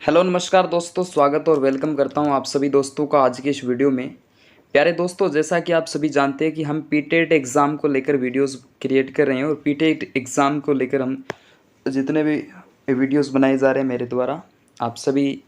Hello नमस्कार दोस्तों, स्वागत और वेलकम करता हूं आप सभी दोस्तों का आज के इस वीडियो में। प्यारे दोस्तों, जैसा कि आप सभी जानते हैं कि हम पीटेट एग्ज़ाम को लेकर वीडियोस क्रिएट कर रहे हैं और पीटेट एग्ज़ाम को लेकर हम जितने भी वीडियोस बनाए जा रहे हैं मेरे द्वारा, आप सभी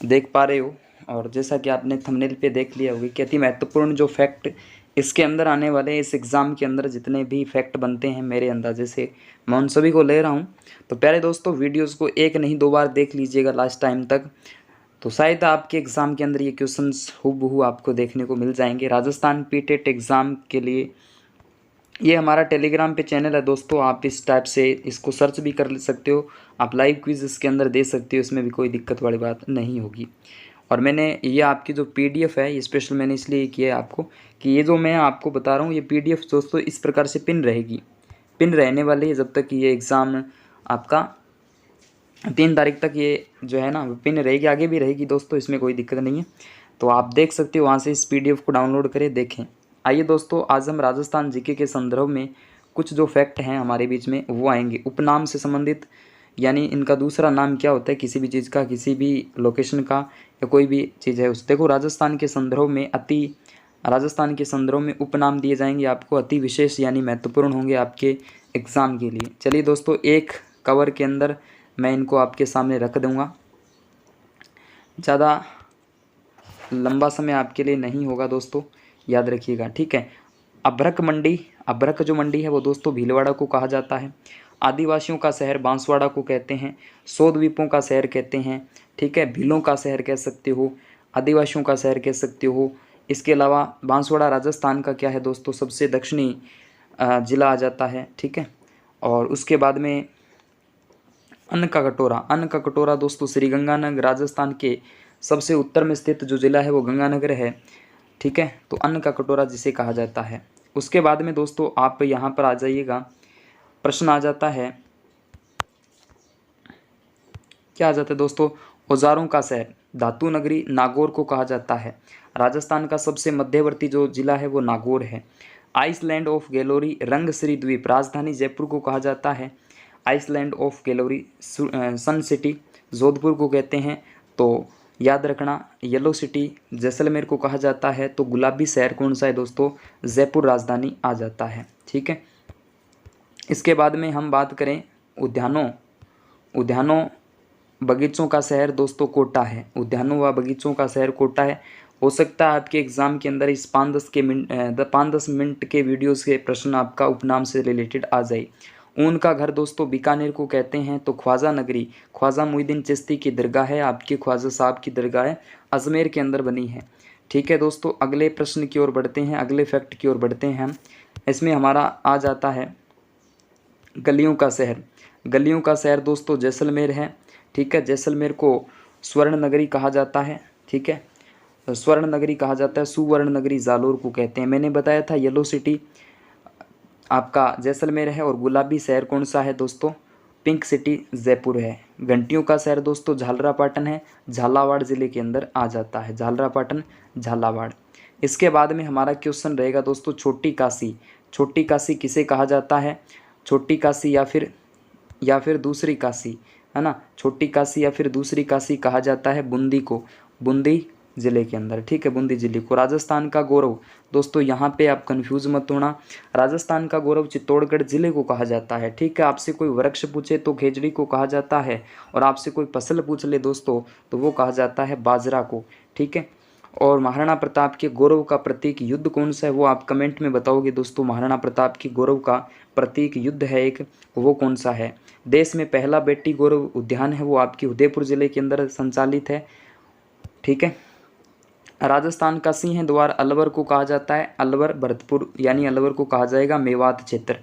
देख पा रहे हो। और जैसा कि आपने थंबनेल पे देख लिया होगा कि अति महत्वपूर्ण जो फैक्ट इसके अंदर आने वाले हैं, इस एग्ज़ाम के अंदर जितने भी फैक्ट बनते हैं मेरे अंदाजे से मैं उन सभी को ले रहा हूँ। तो प्यारे दोस्तों, वीडियोस को एक नहीं दो बार देख लीजिएगा लास्ट टाइम तक, तो शायद आपके एग्ज़ाम के अंदर ये क्वेश्चंस हूबहू आपको देखने को मिल जाएंगे। राजस्थान पीटेट एग्ज़ाम के लिए ये हमारा टेलीग्राम पे चैनल है दोस्तों, आप इस टाइप से इसको सर्च भी कर सकते हो। आप लाइव क्विज इसके अंदर दे सकते हो, इसमें भी कोई दिक्कत वाली बात नहीं होगी। और मैंने ये आपकी जो पीडीएफ है, ये स्पेशल मैंने इसलिए किया है आपको कि ये जो मैं आपको बता रहा हूँ ये पीडीएफ दोस्तों इस प्रकार से पिन रहेगी, पिन रहने वाली है जब तक ये एग्ज़ाम आपका 3 तारीख तक ये जो है ना पिन रहेगी, आगे भी रहेगी दोस्तों, इसमें कोई दिक्कत नहीं है। तो आप देख सकते हो वहाँ से इस पीडीएफ को डाउनलोड करें, देखें। आइए दोस्तों, आज हम राजस्थान जीके के संदर्भ में कुछ जो फैक्ट हैं हमारे बीच में वो आएंगे। उपनाम से संबंधित, यानी इनका दूसरा नाम क्या होता है किसी भी चीज़ का, किसी भी लोकेशन का या कोई भी चीज़ है उस, देखो राजस्थान के संदर्भ में उपनाम दिए जाएंगे आपको, अति विशेष यानी महत्वपूर्ण होंगे आपके एग्ज़ाम के लिए। चलिए दोस्तों, एक कवर के अंदर मैं इनको आपके सामने रख दूंगा, ज़्यादा लंबा समय आपके लिए नहीं होगा दोस्तों, याद रखिएगा, ठीक है। अभ्रक मंडी, अभ्रक जो मंडी है वो दोस्तों भीलवाड़ा को कहा जाता है। आदिवासियों का शहर बांसवाड़ा को कहते हैं। 100 द्वीपों का शहर कहते हैं, ठीक है। भीलों का शहर कह सकते हो, आदिवासियों का शहर कह सकते हो। इसके अलावा बांसवाड़ा राजस्थान का क्या है दोस्तों, सबसे दक्षिणी ज़िला आ जाता है, ठीक है। और उसके बाद में अन्न का कटोरा, अन्न का कटोरा दोस्तों श्रीगंगानगर राजस्थान के सबसे उत्तर में स्थित जो ज़िला है वो गंगानगर है, ठीक है। तो अन्न का कटोरा जिसे कहा जाता है। उसके बाद में दोस्तों आप यहाँ पर आ जाइएगा, प्रश्न आ जाता है, क्या आ जाता है दोस्तों, औजारों का शहर धातु नगरी नागौर को कहा जाता है। राजस्थान का सबसे मध्यवर्ती जो जिला है वो नागौर है। आइसलैंड ऑफ गैलोरी रंगश्री द्वीप राजधानी जयपुर को कहा जाता है। Island of glory sun city Jodhpur को कहते हैं। तो याद रखना, येलो सिटी जैसलमेर को कहा जाता है। तो गुलाबी शहर कौन सा है दोस्तों, जयपुर राजधानी आ जाता है, ठीक है। इसके बाद में हम बात करें उद्यानों, उद्यानों बगीचों का शहर दोस्तों कोटा है। उद्यानों व बगीचों का शहर कोटा है। हो सकता है आपके एग्ज़ाम के अंदर इस 5-10 मिनट के वीडियोस के प्रश्न आपका उपनाम से रिलेटेड आ जाए। ऊन का घर दोस्तों बीकानेर को कहते हैं। तो ख्वाजा नगरी, ख्वाजा मुईदीन चिश्ती की दरगाह है, आपकी ख्वाजा साहब की दरगाह है, अजमेर के अंदर बनी है, ठीक है दोस्तों। अगले प्रश्न की ओर बढ़ते हैं, अगले फैक्ट की ओर बढ़ते हैं हम। इसमें हमारा आ जाता है गलियों का शहर। गलियों का शहर दोस्तों जैसलमेर है, ठीक है। जैसलमेर को स्वर्ण नगरी कहा जाता है, ठीक है। स्वर्ण नगरी कहा जाता है, सुवर्ण नगरी जालोर को कहते हैं। मैंने बताया था येलो सिटी आपका जैसलमेर है और गुलाबी शहर कौन सा है दोस्तों, पिंक सिटी जयपुर है। घंटियों का शहर दोस्तों झालरापाटन है, झालावाड़ ज़िले के अंदर आ जाता है, झालरापाटन झालावाड़। इसके बाद में हमारा क्वेश्चन रहेगा दोस्तों छोटी काशी। छोटी काशी किसे कहा जाता है, छोटी काशी या फिर दूसरी काशी, है ना। छोटी काशी या फिर दूसरी काशी कहा जाता है बूंदी को, बूंदी ज़िले के अंदर, ठीक है, बूंदी ज़िले को। राजस्थान का गौरव दोस्तों, यहाँ पे आप कंफ्यूज मत होना, राजस्थान का गौरव चित्तौड़गढ़ ज़िले को कहा जाता है, ठीक है। आपसे कोई वृक्ष पूछे तो खेजड़ी को कहा जाता है, और आपसे कोई फसल पूछ ले दोस्तों तो वो कहा जाता है बाजरा को, ठीक है। और महाराणा प्रताप के गौरव का प्रतीक युद्ध कौन सा है वो आप कमेंट में बताओगे दोस्तों। महाराणा प्रताप की गौरव का प्रतीक युद्ध है एक, वो कौन सा है। देश में पहला बेटी गौरव उद्यान है वो आपकी उदयपुर ज़िले के अंदर संचालित है, ठीक है। राजस्थान का सिंह द्वार अलवर को कहा जाता है, अलवर भरतपुर यानी अलवर को कहा जाएगा मेवात क्षेत्र।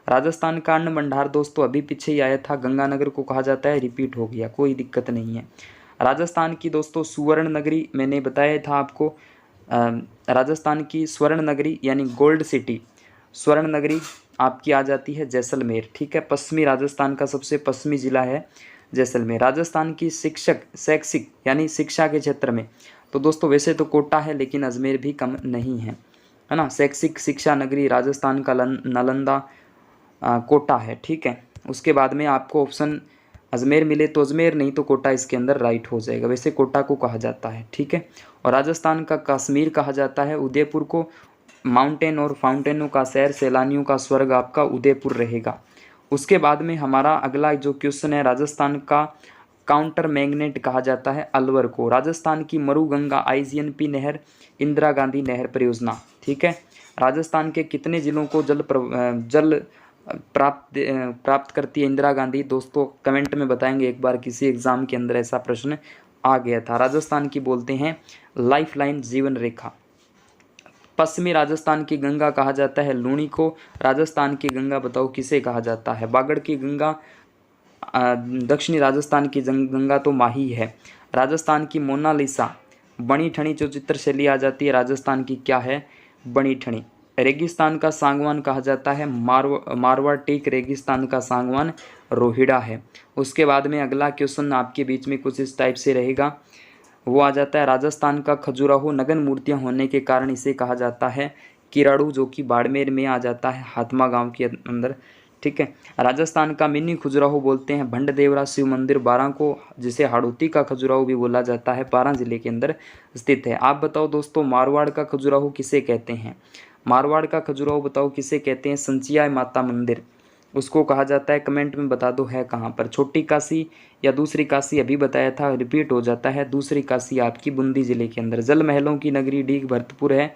राजस्थान का अन्न भंडार दोस्तों अभी पीछे ही आया था, गंगानगर को कहा जाता है, रिपीट हो गया, कोई दिक्कत नहीं है। राजस्थान की दोस्तों सुवर्ण नगरी मैंने बताया था आपको, राजस्थान की स्वर्ण नगरी यानी गोल्ड सिटी, स्वर्ण नगरी आपकी आ जाती है जैसलमेर, ठीक है। पश्चिमी राजस्थान का सबसे पश्चिमी जिला है जैसलमेर। राजस्थान की शैक्षिक यानी शिक्षा के क्षेत्र में तो दोस्तों वैसे तो कोटा है लेकिन अजमेर भी कम नहीं है ना। शैक्षिक शिक्षा नगरी राजस्थान का नालंदा कोटा है, ठीक है। उसके बाद में आपको ऑप्शन अजमेर मिले तो अजमेर, नहीं तो कोटा इसके अंदर राइट हो जाएगा। वैसे कोटा को कहा जाता है, ठीक है। और राजस्थान का कश्मीर कहा जाता है, उदयपुर को माउंटेन और फाउंटेनों का शहर, सैलानियों का स्वर्ग आपका उदयपुर रहेगा। उसके बाद में हमारा अगला जो क्वेश्चन है, राजस्थान का काउंटर मैग्नेट कहा जाता है अलवर को। राजस्थान की मरुगंगा आईजीएनपी नहर, इंदिरा गांधी नहर परियोजना, ठीक है। राजस्थान के कितने जिलों को जल प्राप्त करती है इंदिरा गांधी? दोस्तों कमेंट में बताएंगे, एक बार किसी एग्जाम के अंदर ऐसा प्रश्न आ गया था। राजस्थान की बोलते हैं लाइफलाइन, जीवन रेखा। पश्चिमी राजस्थान की गंगा कहा जाता है लूणी को। राजस्थान की गंगा बताओ किसे कहा जाता है? बागड़ की गंगा। दक्षिणी राजस्थान की गंगा तो माही है। राजस्थान की मोनालिसा बनी ठणी जो चित्रशैली आ जाती है, राजस्थान की क्या है? बनी ठणी। रेगिस्तान का सागवान कहा जाता है मारवाड़ टीक। रेगिस्तान का सागवान रोहिड़ा है। उसके बाद में अगला क्वेश्चन आपके बीच में कुछ इस टाइप से रहेगा, वो आ जाता है राजस्थान का खजुराहो नगन मूर्तियां होने के कारण इसे कहा जाता है किराड़ू, जो कि बाड़मेर में आ जाता है, हाथमा गांव के अंदर, ठीक है। राजस्थान का मिनी खजुराहो बोलते हैं भंड देवरा शिव मंदिर 12 को, जिसे हाड़ौती का खजुराहो भी बोला जाता है, 12 जिले के अंदर स्थित है। आप बताओ दोस्तों, मारवाड़ का खजुराहो किसे कहते हैं? मारवाड़ का खजुराहो बताओ किसे कहते हैं? संचिया माता मंदिर उसको कहा जाता है। कमेंट में बता दो है कहाँ पर, छोटी काशी या दूसरी काशी? अभी बताया था, रिपीट हो जाता है, दूसरी काशी आपकी बूंदी जिले के अंदर। जल महलों की नगरी डीग भरतपुर है,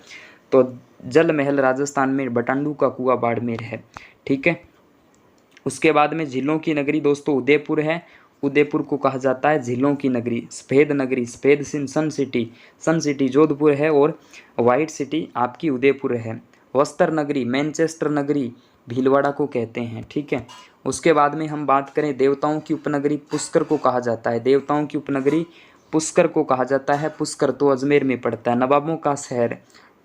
तो जल महल राजस्थान में बटांडू का कुआं बाड़मेर है, ठीक है। उसके बाद में झीलों की नगरी दोस्तों उदयपुर है। उदयपुर को कहा जाता है झीलों की नगरी। सफ़ेद नगरी, सफ़ेद सन सिटी जोधपुर है, और वाइट सिटी आपकी उदयपुर है। वस्त्र नगरी, मैनचेस्टर नगरी भीलवाड़ा को कहते हैं, ठीक है। उसके बाद में हम बात करें देवताओं की उपनगरी, पुष्कर को कहा जाता है। देवताओं की उपनगरी पुष्कर को कहा जाता है। पुष्कर तो अजमेर में पड़ता है। नवाबों का शहर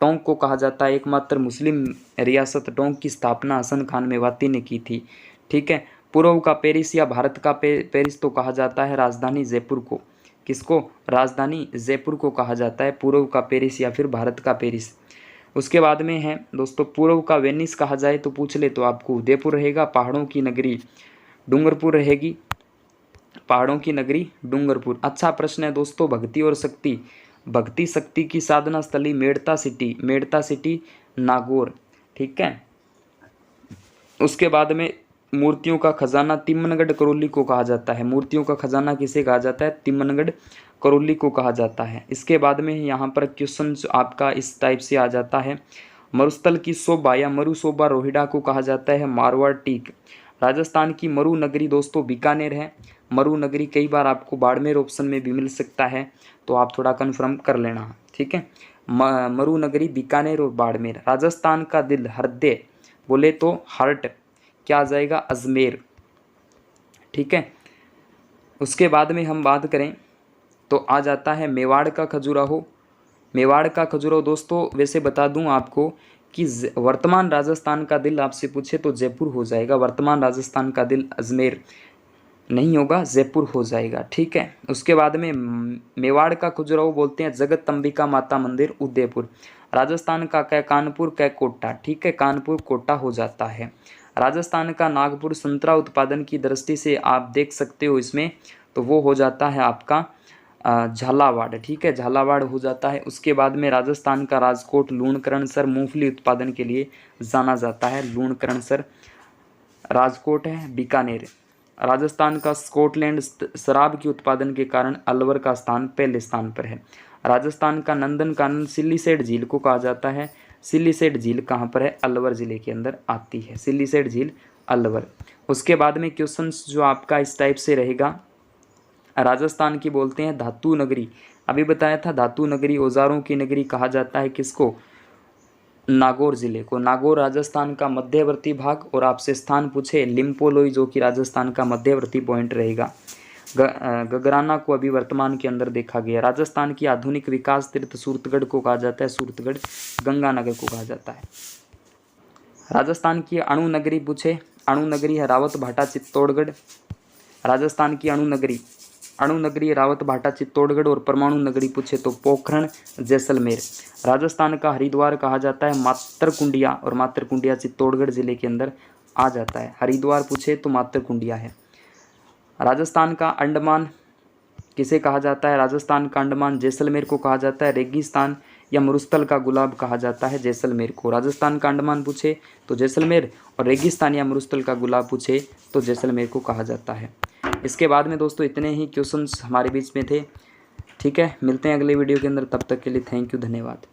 टोंक को कहा जाता है। एकमात्र मुस्लिम रियासत टोंक की स्थापना हसन खान मेवाती ने की थी, ठीक है। पूर्व का पेरिस या भारत का पेरिस तो कहा जाता है राजधानी जयपुर को। किसको? राजधानी जयपुर को कहा जाता है पूर्व का पेरिस या फिर भारत का पेरिस। उसके बाद में है दोस्तों पूर्व का वेनिस कहा जाए तो पूछ ले तो आपको उदयपुर रहेगा। पहाड़ों की नगरी डूंगरपुर रहेगी। पहाड़ों की नगरी डूंगरपुर। अच्छा प्रश्न है दोस्तों, भक्ति और शक्ति, भक्ति शक्ति की साधना स्थली मेड़ता सिटी नागौर, ठीक है। उसके बाद में मूर्तियों का खजाना तिम्मनगढ़ करौली को कहा जाता है। मूर्तियों का खजाना किसे कहा जाता है? तिम्मनगढ़ करौली को कहा जाता है। इसके बाद में यहाँ पर क्वेश्चन आपका इस टाइप से आ जाता है, मरुस्थल की शोभा या मरु शोभा रोहिड़ा को कहा जाता है मारवाड़ टीक। राजस्थान की मरु नगरी दोस्तों बीकानेर है। मरु नगरी कई बार आपको बाड़मेर ऑप्शन में भी मिल सकता है, तो आप थोड़ा कन्फर्म कर लेना, ठीक है। मरु नगरी बीकानेर और बाड़मेर। राजस्थान का दिल हृदय बोले तो हार्ट क्या आ जाएगा? अजमेर, ठीक है। उसके बाद में हम बात करें तो आ जाता है मेवाड़ का खजुराहो। मेवाड़ का खजुराहो दोस्तों वैसे बता दूं आपको कि वर्तमान राजस्थान का दिल आपसे पूछे तो जयपुर हो जाएगा। वर्तमान राजस्थान का दिल अजमेर नहीं होगा, जयपुर हो जाएगा, ठीक है। उसके बाद में मेवाड़ का खजुराहो बोलते हैं जगत अंबिका माता मंदिर उदयपुर। राजस्थान का कै कानपुर कै कोटा, ठीक है, कानपुर कोटा हो जाता है। राजस्थान का नागपुर संतरा उत्पादन की दृष्टि से आप देख सकते हो इसमें, तो वो हो जाता है आपका झालावाड़, ठीक है, झालावाड़ हो जाता है। उसके बाद में राजस्थान का राजकोट लूणकरणसर मूंगफली उत्पादन के लिए जाना जाता है। लूणकरणसर राजकोट है। बीकानेर राजस्थान का स्कॉटलैंड शराब के उत्पादन के कारण अलवर का स्थान पहले स्थान पर है। राजस्थान का नंदनकानन सिल्लीसेट झील को कहा जाता है। सिल्लीसेट झील कहाँ पर है? अलवर जिले के अंदर आती है सिल्लीसेट झील, अलवर। उसके बाद में क्वेश्चंस जो आपका इस टाइप से रहेगा, राजस्थान की बोलते हैं धातु नगरी। अभी बताया था धातु नगरी, औजारों की नगरी कहा जाता है किसको? नागौर जिले को। नागौर राजस्थान का मध्यवर्ती भाग, और आपसे स्थान पूछे लिम्पोलोई जो कि राजस्थान का मध्यवर्ती पॉइंट रहेगा। गगराना को अभी वर्तमान के अंदर देखा गया। राजस्थान की आधुनिक विकास तीर्थ सूरतगढ़ को कहा जाता है। सूरतगढ़ गंगानगर को कहा जाता है। राजस्थान की अणु नगरी पूछे, अणु नगरी है रावत भाटा चित्तौड़गढ़। राजस्थान की अणु नगरी रावत भाटा चित्तौड़गढ़। और परमाणु नगरी पूछे तो पोखरण जैसलमेर। राजस्थान का हरिद्वार कहा जाता है मातरकुंडिया, और मातरकुंडिया चित्तौड़गढ़ जिले के अंदर आ जाता है। हरिद्वार पूछे तो मातरकुंडिया है। राजस्थान का अंडमान किसे कहा जाता है? राजस्थान का अंडमान जैसलमेर को कहा जाता है। रेगिस्तान या मरुस्थल का गुलाब कहा जाता है जैसलमेर को। राजस्थान का अंडमान पूछे तो जैसलमेर, और रेगिस्तान या मरुस्थल का गुलाब पूछे तो जैसलमेर को कहा जाता है। इसके बाद में दोस्तों इतने ही क्वेश्चंस हमारे बीच में थे। ठीक है, मिलते हैं अगले वीडियो के अंदर, तब तक के लिए थैंक यू, धन्यवाद।